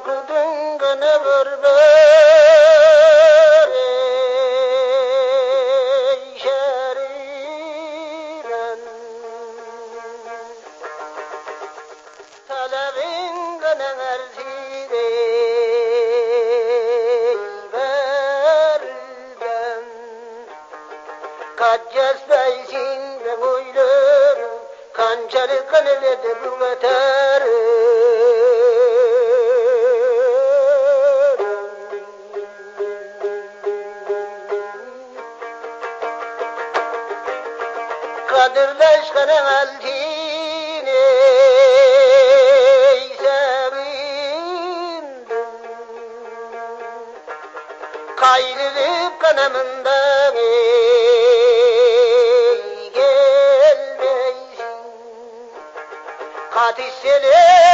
okudun gene berber şeriren talebin gene merzide verden kaccas beysin de boylar kançalı kanelede bu veter Kadırdaş kanım altine sevindim Kayrılıp kanımından gelmeysin Katissele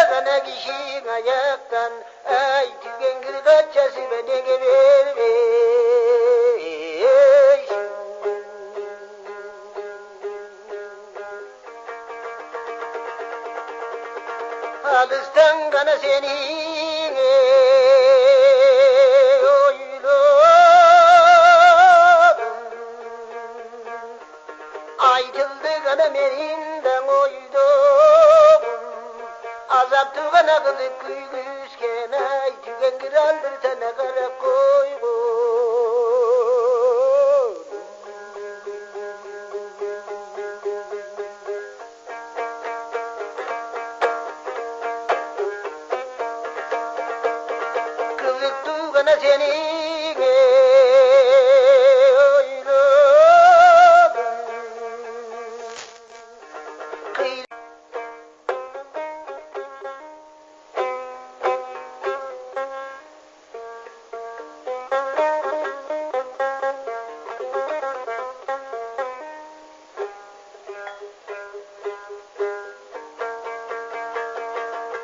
kana kişi ayaktan Ay tügengir kaçası beni gebermeysin Alıstan kana senin oyladım Aytıldı kana merinden oydum Azaptı kana kılıp güygüsken Ay tügengir aldır sana kara koygun Kızıktı bana seni oyladım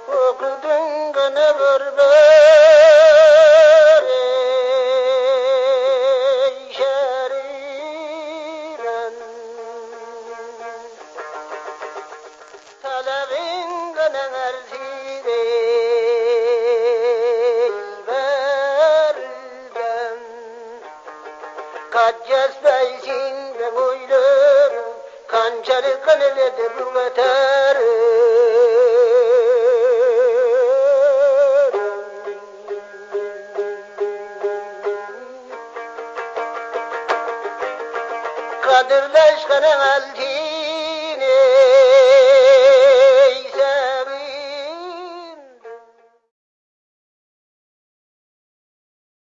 Okudun gene berber şeriren talebin gene merzide verden kaccas beysin de boylar kançalı kanelede bu veter Kadırdaş kanım altine